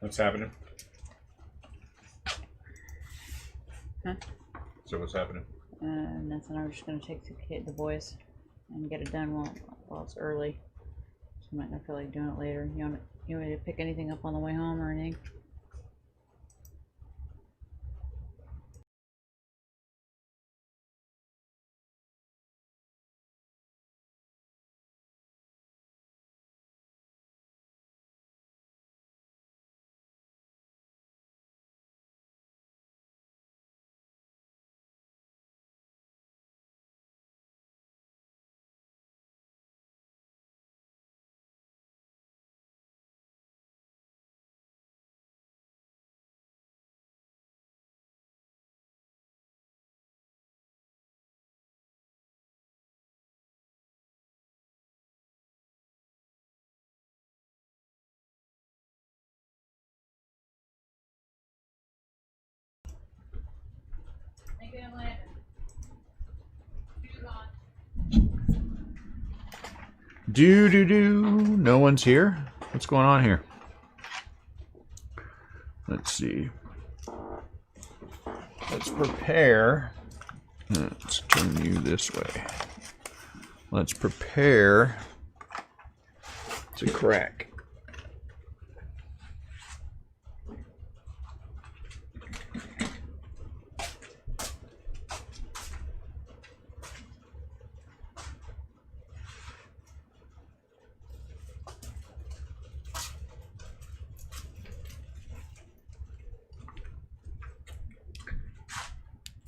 What's happening? Huh? So what's happening? Nothing. I was just gonna take the boys and get it done while it's early. So I might not feel like doing it later. You want me to pick anything up on the way home or anything? No one's here? What's going on here? Let's see. Let's prepare. Let's turn you this way. Let's prepare to crack.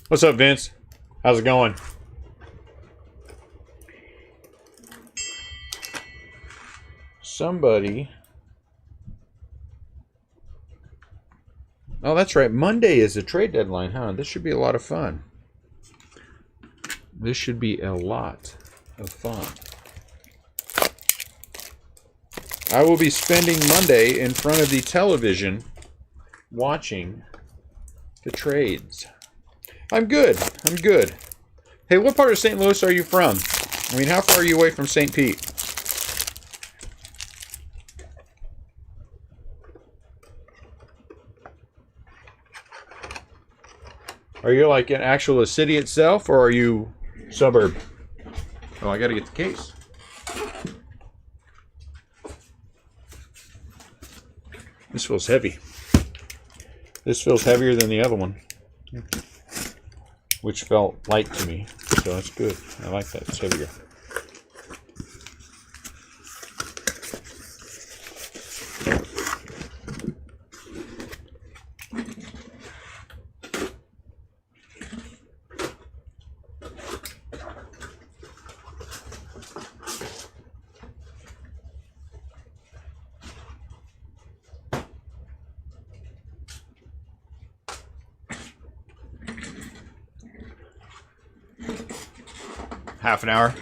What's up, Vince? How's it going? Somebody. Oh, that's right. Monday is a trade deadline, huh? This should be a lot of fun. This should be a lot of fun. I will be spending Monday in front of the television watching the trades. I'm good. I'm good. Hey, what part of St. Louis are you from? I mean, how far are you away from St. Pete? Are you like an actual city itself, or are you suburb? Oh, I got to get the case. This feels heavy. This feels heavier than the other one, which felt light to me, so that's good. I like that. It's heavier. Half an hour.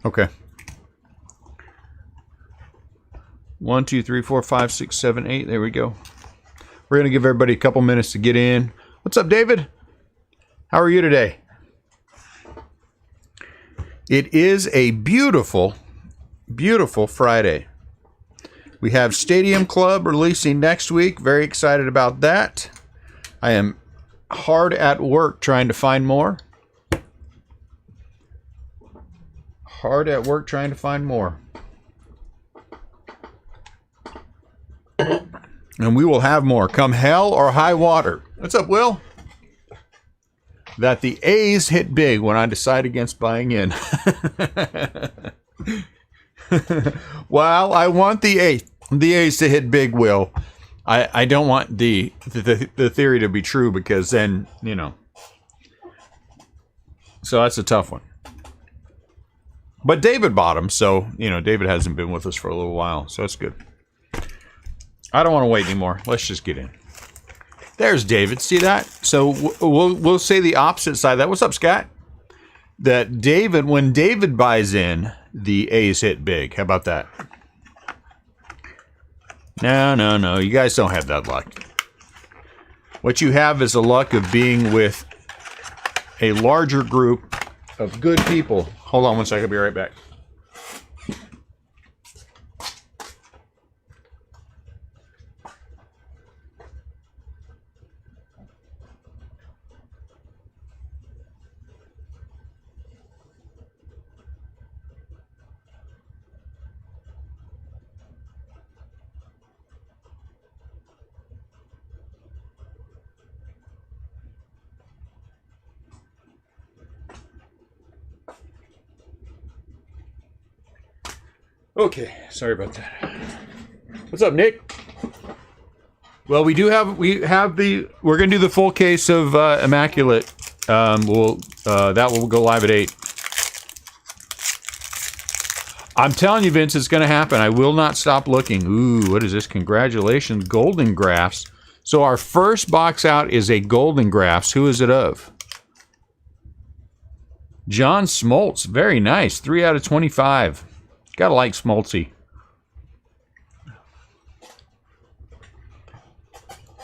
Okay. 1, 2, 3, 4, 5, 6, 7, 8. There we go. We're going to give everybody a couple minutes to get in. What's up, David? How are you today? It is a beautiful, beautiful Friday. We have Stadium Club releasing next week. Very excited about that. I am hard at work trying to find more. Hard at work trying to find more. And we will have more come hell or high water. What's up, Will? That the A's hit big when I decide against buying in. Well, I want the A's to hit big, Will. I don't want the theory to be true, because then, you know. So that's a tough one. But David bought them, so, you know, David hasn't been with us for a little while, so it's good. I don't want to wait anymore. Let's just get in. There's David. See that? So we'll say the opposite side of that. What's up, Scott? That David, when David buys in, the A's hit big. How about that? No. You guys don't have that luck. What you have is the luck of being with a larger group of good people. Hold on one second. I'll be right back. Okay, sorry about that. What's up, Nick? Well, we're gonna do the full case of Immaculate. That will go live at 8. I'm telling you, Vince, it's gonna happen. I will not stop looking. Ooh, what is this? Congratulations, Golden Grafts. So our first box out is a Golden Grafts. Who is it of? John Smoltz. Very nice. 3 out of 25. Gotta like Smoltzy.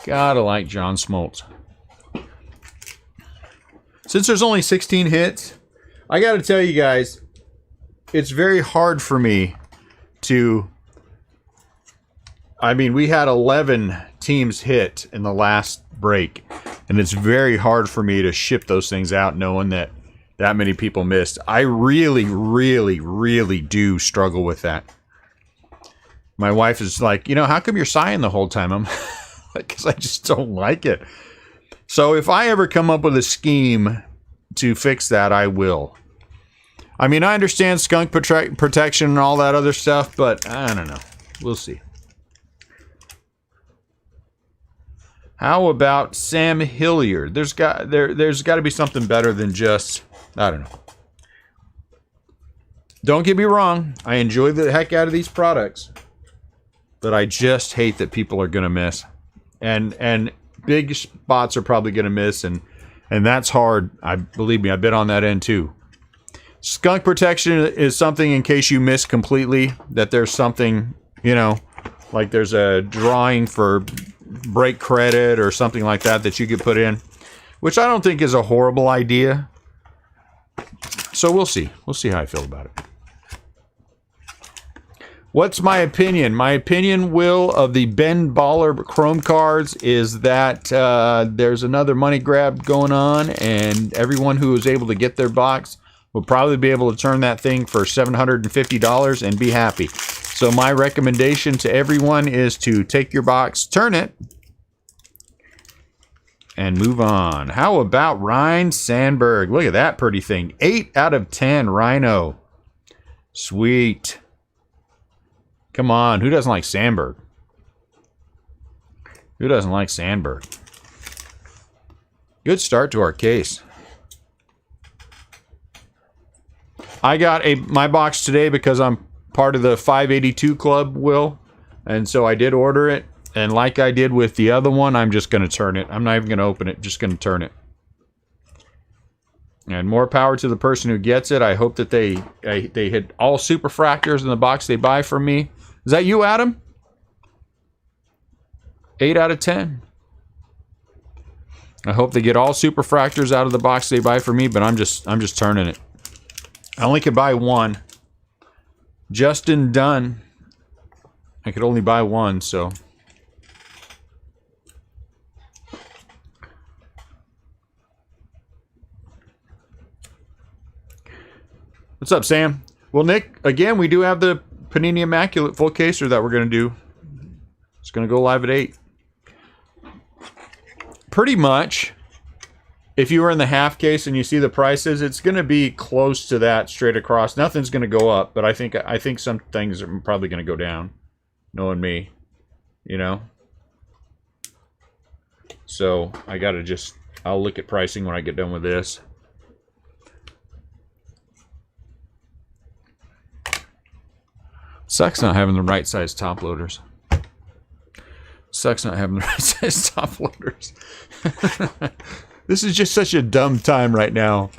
Gotta like John Smoltz. Since there's only 16 hits, I gotta tell you guys, it's very hard for me to... I mean, we had 11 teams hit in the last break, and it's very hard for me to ship those things out knowing that many people missed. I really, really, really do struggle with that. My wife is like, how come you're sighing the whole time? I'm because I just don't like it. So if I ever come up with a scheme to fix that, I will. I mean, I understand skunk protection and all that other stuff, but I don't know. We'll see. How about Sam Hilliard? There's got to be something better than just, I don't know. Don't get me wrong. I enjoy the heck out of these products, but I just hate that people are going to miss. And big spots are probably going to miss, and that's hard. Believe me, I've been on that end too. Skunk protection is something in case you miss completely, that there's something, like there's a drawing for break credit or something like that you could put in, which I don't think is a horrible idea. So we'll see. We'll see how I feel about it. What's my opinion? My opinion, Will, of the Ben Baller Chrome cards is that there's another money grab going on, and everyone who is able to get their box will probably be able to turn that thing for $750 and be happy. So my recommendation to everyone is to take your box, turn it, and move on. How about Ryan Sandberg? Look at that pretty thing. 8 out of 10 Rhino. Sweet. Come on, who doesn't like Sandberg? Who doesn't like Sandberg? Good start to our case. I got my box today because I'm part of the 582 club, Will, and so I did order it, and like I did with the other one, I'm just going to turn it. I'm not even going to open it, just going to turn it. And more power to the person who gets it. I hope that they hit all superfractors in the box they buy from me. Is that you, Adam? 8 out of 10. I hope they get all superfractors out of the box they buy from me, but I'm just turning it. I only could buy one. Justin Dunn. I could only buy one, so. What's up, Sam? Well, Nick, again, we do have the Panini Immaculate full caser that we're going to do. It's going to go live at 8. Pretty much, if you were in the half case and you see the prices, it's going to be close to that straight across. Nothing's going to go up, but I think some things are probably going to go down, knowing me, So I got to I'll look at pricing when I get done with this. Sucks not having the right size top loaders. Sucks not having the right size top loaders. This is just such a dumb time right now.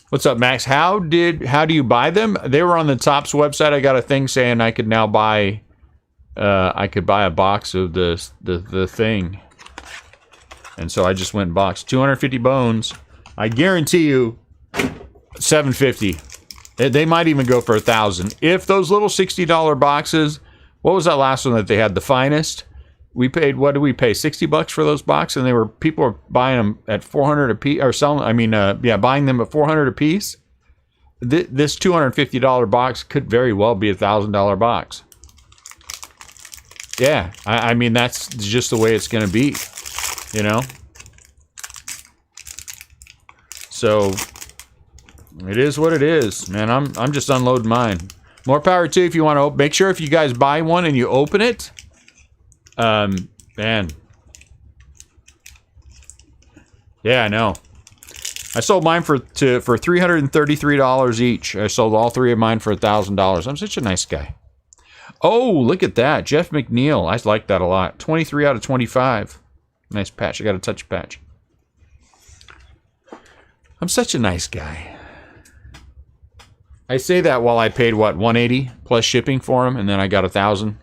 What's up, Max? How do you buy them? They were on the Topps website. I got a thing saying I could now buy a box of the thing. And so I just went and boxed 250 bones. I guarantee you $750. They might even go for $1,000. If those little $60 boxes, what was that last one that they had? The finest? We paid, what did we pay? $60 for those boxes, and people were buying them at $400 a piece, or selling. Buying them at $400 a piece. This $250 box could very well be $1,000 box. Yeah, I mean that's just the way it's going to be, So it is what it is, man. I'm just unloading mine. More power too if you want to. Make sure if you guys buy one and you open it. Man. Yeah, I know. I sold mine for $333 each. I sold all three of mine for $1,000. I'm such a nice guy. Oh, look at that. Jeff McNeil. I like that a lot. 23 out of 25. Nice patch. I got a touch patch. I'm such a nice guy. I say that while I paid, what, $180 plus shipping for him, and then I got $1,000.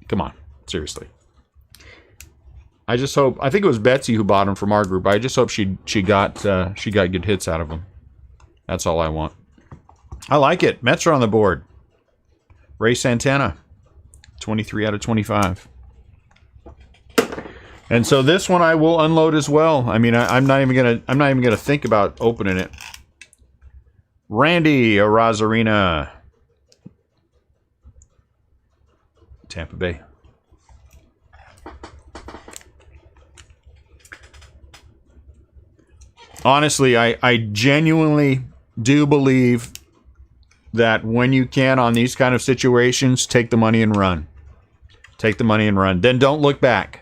Come on. Seriously. I just hope, I think it was Betsy who bought him from our group. I just hope she got good hits out of him. That's all I want. I like it. Mets are on the board. Ray Santana, 23 out of 25. And so this one I will unload as well. I mean, I'm not even gonna think about opening it. Randy Arozarena, Tampa Bay. Honestly, I genuinely do believe that when you can on these kind of situations, take the money and run. Take the money and run. Then don't look back.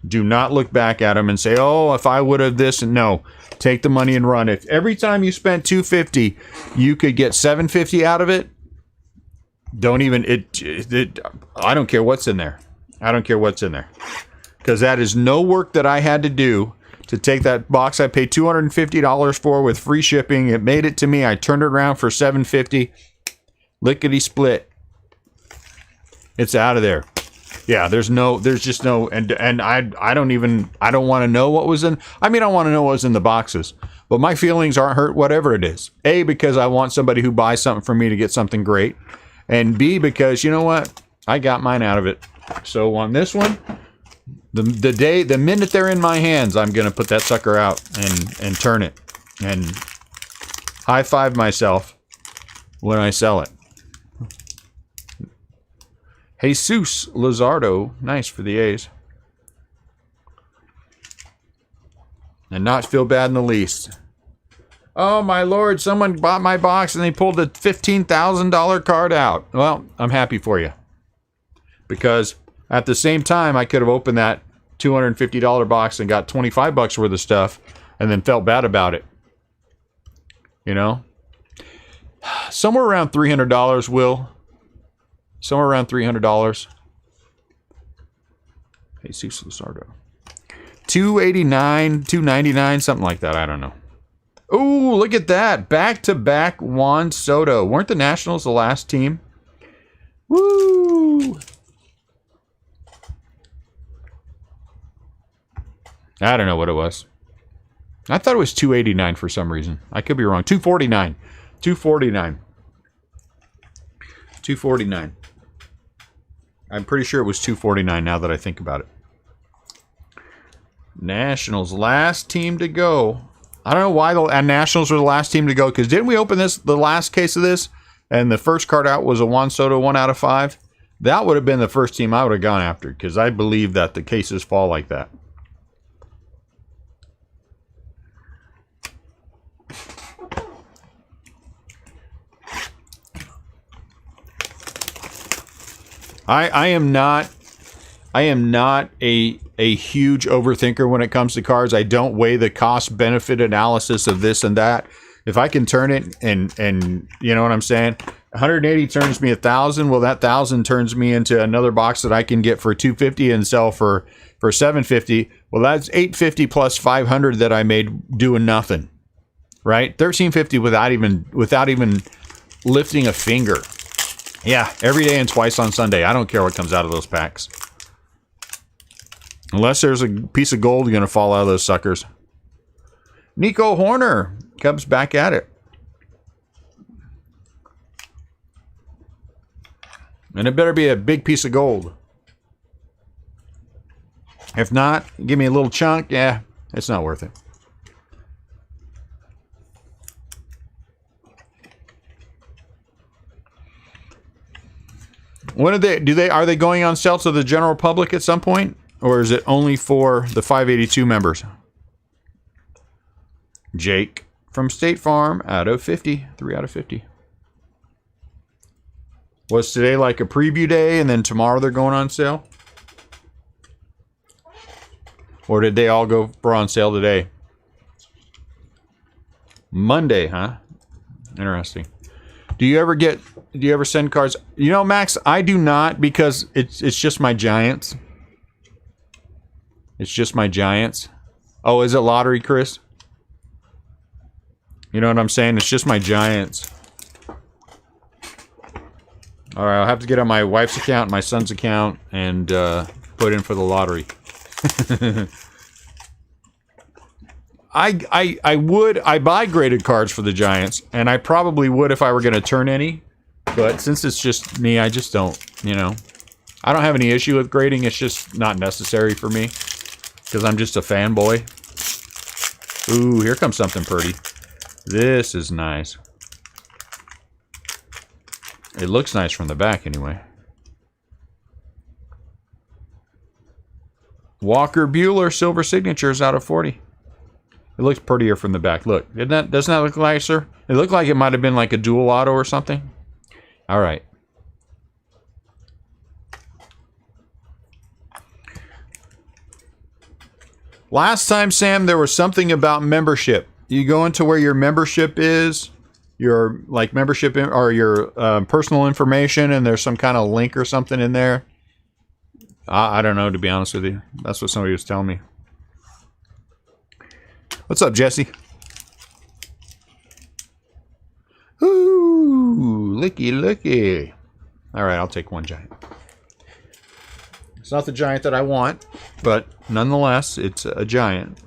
Do not look back at them and say, oh, if I would have this. No, take the money and run. If every time you spent $250, you could get $750 out of it, don't even, I don't care what's in there. I don't care what's in there. Because that is no work that I had to do to take that box I paid $250 for with free shipping. It made it to me. I turned it around for $750. Lickety split. It's out of there. Yeah, there's just no, and I don't want to know what was in. I mean, I want to know what was in the boxes, but my feelings aren't hurt, whatever it is. A, because I want somebody who buys something from me to get something great, and B, because you know what, I got mine out of it. So on this one, the minute they're in my hands, I'm gonna put that sucker out and turn it and high five myself when I sell it. Jesus Luzardo, nice for the A's. And not feel bad in the least. Oh my lord, someone bought my box and they pulled a $15,000 card out. Well, I'm happy for you. Because at the same time, I could have opened that $250 box and got $25 worth of stuff and then felt bad about it. You know? Somewhere around $300, Will. Somewhere around $300. Jesus Luzardo. $289, $299, something like that. I don't know. Ooh, look at that. Back-to-back Juan Soto. Weren't the Nationals the last team? Woo! I don't know what it was. I thought it was $289 for some reason. I could be wrong. $249. $249. I'm pretty sure it was $249 now that I think about it. Nationals, last team to go. I don't know why the Nationals were the last team to go, because didn't we open this, the last case of this, and the first card out was a Juan Soto 1 out of 5? That would have been the first team I would have gone after, because I believe that the cases fall like that. I am not a huge overthinker when it comes to cards. I don't weigh the cost benefit analysis of this and that. If I can turn it and you know what I'm saying, 180 turns me 1,000. Well, that 1,000 turns me into another box that I can get for $250 and sell for $750. Well, that's $850 plus $500 that I made doing nothing, right? $1,350 without even lifting a finger. Yeah, every day and twice on Sunday. I don't care what comes out of those packs. Unless there's a piece of gold going to fall out of those suckers. Nico Horner. Cubs back at it. And it better be a big piece of gold. If not, give me a little chunk. Yeah, it's not worth it. When are they going on sale to the general public at some point? Or is it only for the 582 members? Jake from State Farm out of 50. 3 out of 50. Was today like a preview day and then tomorrow they're going on sale? Or did they all go for on sale today? Monday, huh? Interesting. Do you ever send cards? You know, Max, I do not, because it's just my Giants. It's just my Giants. Oh, is it lottery, Chris? You know what I'm saying? It's just my Giants. All right, I'll have to get on my wife's account, my son's account, and put in for the lottery. I buy graded cards for the Giants, and I probably would if I were going to turn any. But since it's just me, I just don't, you know. I don't have any issue with grading. It's just not necessary for me because I'm just a fanboy. Ooh, here comes something pretty. This is nice. It looks nice from the back anyway. Walker Buehler silver signatures out of 40. It looks prettier from the back. Look, doesn't that look nicer? It looked like it might have been like a dual auto or something. All right. Last time, Sam, there was something about membership. You go into where your membership is, your like membership or your personal information, and there's some kind of link or something in there. I don't know, to be honest with you. That's what somebody was telling me. What's up, Jesse? Ooh, looky. All right, I'll take one Giant. It's not the Giant that I want, but nonetheless, it's a Giant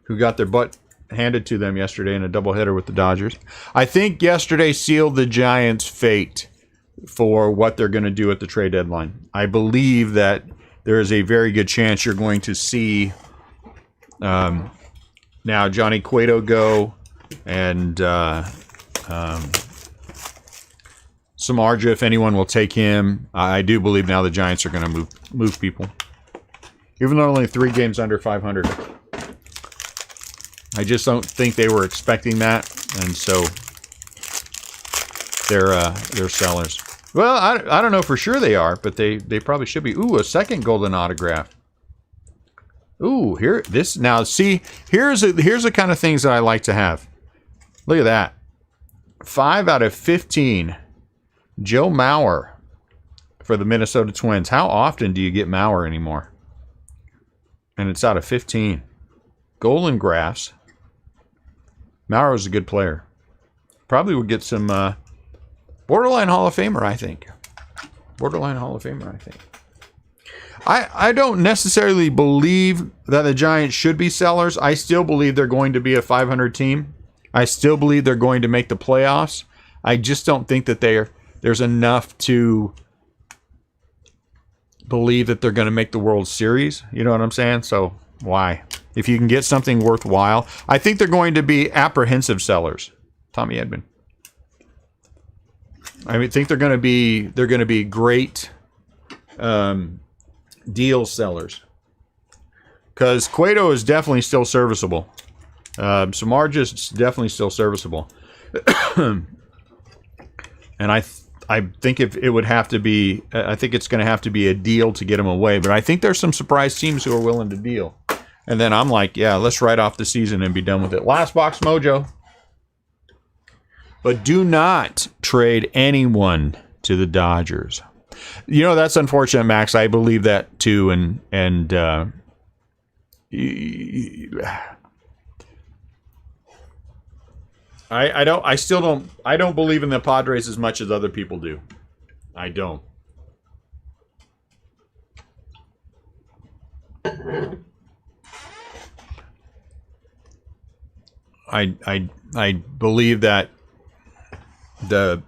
who got their butt handed to them yesterday in a doubleheader with the Dodgers. I think yesterday sealed the Giants' fate for what they're going to do at the trade deadline. I believe that there is a very good chance you're going to see now Johnny Cueto go and Samardzija, if anyone will take him. I do believe now the Giants are going to move people. Even though only 3 games under 500. I just don't think they were expecting that, and so they're sellers. Well, I don't know for sure they are, but they probably should be. Ooh, a second golden autograph. Ooh, here this now. See, here's the kind of things that I like to have. Look at that. 5 out of 15. Joe Mallor for the Minnesota Twins. How often do you get Mallor anymore? And it's out of 15. Golden Graphs. Mallor is a good player. Probably would get some borderline Hall of Famer, I think. Borderline Hall of Famer, I think. I don't necessarily believe that the Giants should be sellers. I still believe they're going to be a 500 team. I still believe they're going to make the playoffs. I just don't think that there's enough to believe that they're going to make the World Series. You know what I'm saying? So why? If you can get something worthwhile, I think they're going to be apprehensive sellers. Tommy Edmond. I think they're going to be great deal sellers. Because Cueto is definitely still serviceable. Samardzija is definitely still serviceable. And I think if it would have to be, I think it's going to have to be a deal to get him away. But I think there's some surprise teams who are willing to deal. And then I'm like, yeah, let's write off the season and be done with it. Last box mojo. But do not trade anyone to the Dodgers. You know, that's unfortunate, Max. I believe that too. And I don't believe in the Padres as much as other people do. I don't. I believe that the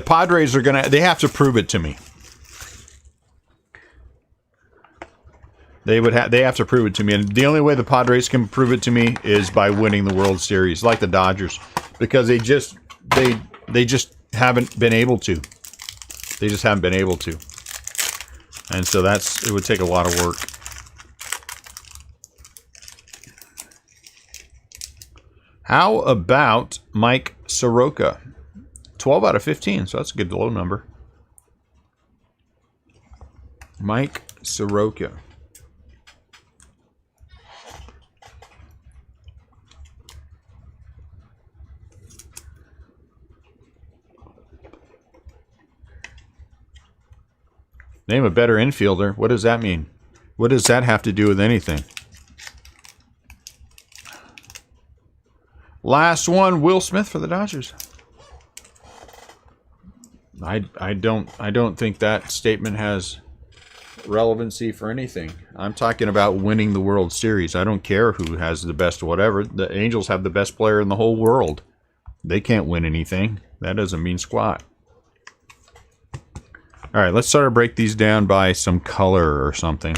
Padres are they have to prove it to me. They have to prove it to me, and the only way the Padres can prove it to me is by winning the World Series, like the Dodgers, because they just haven't been able to. They just haven't been able to, and so it would take a lot of work. How about Mike Soroka. 12 out of 15, so that's a good low number. Mike Soroka. Name a better infielder. What does that mean? What does that have to do with anything? Last one, Will Smith for the Dodgers. I don't think that statement has relevancy for anything. I'm talking about winning the World Series. I don't care who has the best whatever. The Angels have the best player in the whole world. They can't win anything. That doesn't mean squat. All right, let's sort of break these down by some color or something.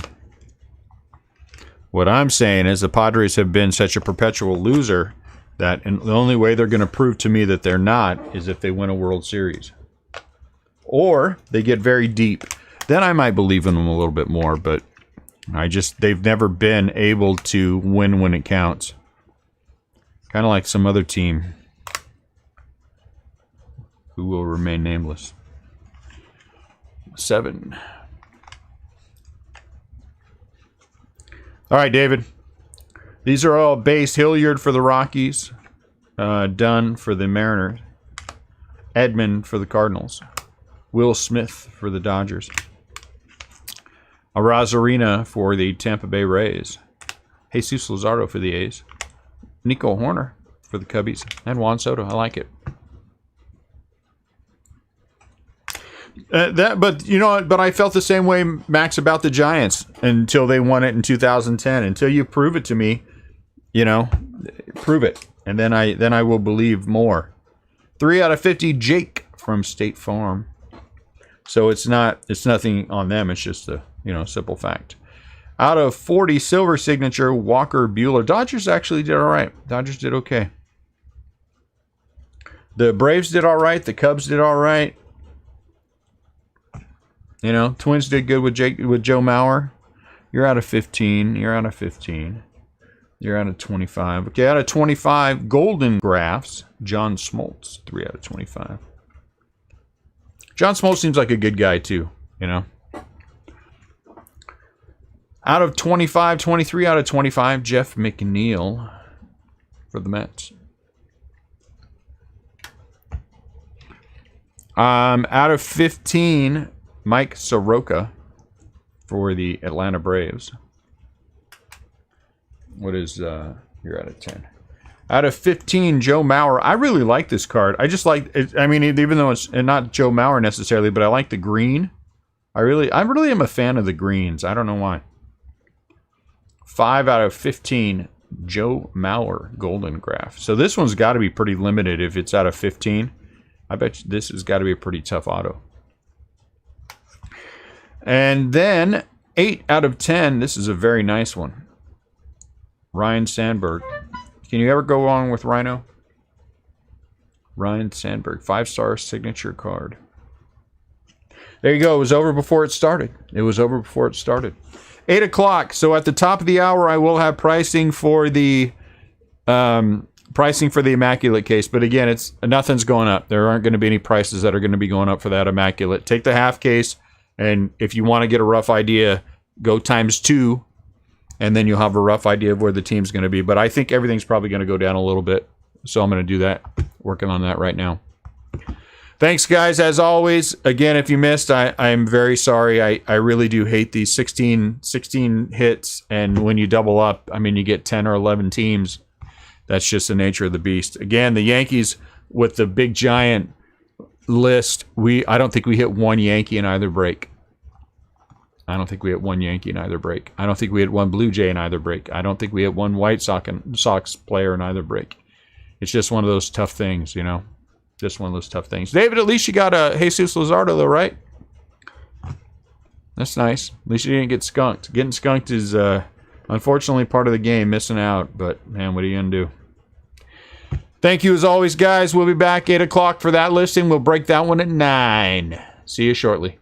What I'm saying is the Padres have been such a perpetual loser that and the only way they're going to prove to me that they're not is if they win a World Series. Or they get very deep. Then I might believe in them a little bit more, but they've never been able to win when it counts. Kind of like some other team who will remain nameless. 7. All right, David. These are all base. Hilliard for the Rockies. Dunn for the Mariners. Edmund for the Cardinals. Will Smith for the Dodgers. Arozarena for the Tampa Bay Rays. Jesus Luzardo for the A's. Nico Horner for the Cubbies. And Juan Soto. I like it. But I felt the same way, Max, about the Giants until they won it in 2010. Until you prove it to me, prove it, and then I will believe more. 3 out of 50, Jake from State Farm. So it's nothing on them. It's just a simple fact. Out of 40, silver signature, Walker Buehler. Dodgers actually did all right. Dodgers did okay. The Braves did all right. The Cubs did all right. Twins did good with Joe Mauer. You're out of 15. You're out of 15. You're out of 25. Okay, out of 25, Golden Graphs, John Smoltz, 3 out of 25. John Smoltz seems like a good guy too, Out of 25, 23 out of 25, Jeff McNeil for the Mets. Out of 15, Mike Soroka for the Atlanta Braves. What is, you're out of 10. Out of 15, Joe Mauer. I really like this card. I just like it. I mean, even though it's not Joe Mauer necessarily, but I like the green. I really am a fan of the greens. I don't know why. 5 out of 15, Joe Mauer Golden Graph. So this one's got to be pretty limited if it's out of 15. I bet you this has got to be a pretty tough auto. And then 8 out of 10. This is a very nice one. Ryan Sandberg. Can you ever go wrong with Rhino? Ryan Sandberg. 5-star signature card. There you go. It was over before it started. 8 o'clock. So at the top of the hour, I will have pricing for the Immaculate case. But again, nothing's going up. There aren't going to be any prices that are going to be going up for that Immaculate. Take the half case, and if you want to get a rough idea, go ×2. And then you'll have a rough idea of where the team's going to be. But I think everything's probably going to go down a little bit. So I'm going to do that. Working on that right now. Thanks, guys, as always. Again, if you missed, I'm very sorry. I really do hate these 16 hits. And when you double up, I mean, you get 10 or 11 teams. That's just the nature of the beast. Again, the Yankees with the big giant list, I don't think we hit one Yankee in either break. I don't think we hit one Yankee in either break. I don't think we hit one Blue Jay in either break. I don't think we hit one White Sox player in either break. It's just one of those tough things, Just one of those tough things. David, at least you got a Jesus Luzardo, though, right? That's nice. At least you didn't get skunked. Getting skunked is, unfortunately, part of the game, missing out. But, man, what are you going to do? Thank you, as always, guys. We'll be back 8 o'clock for that listing. We'll break that one at 9. See you shortly.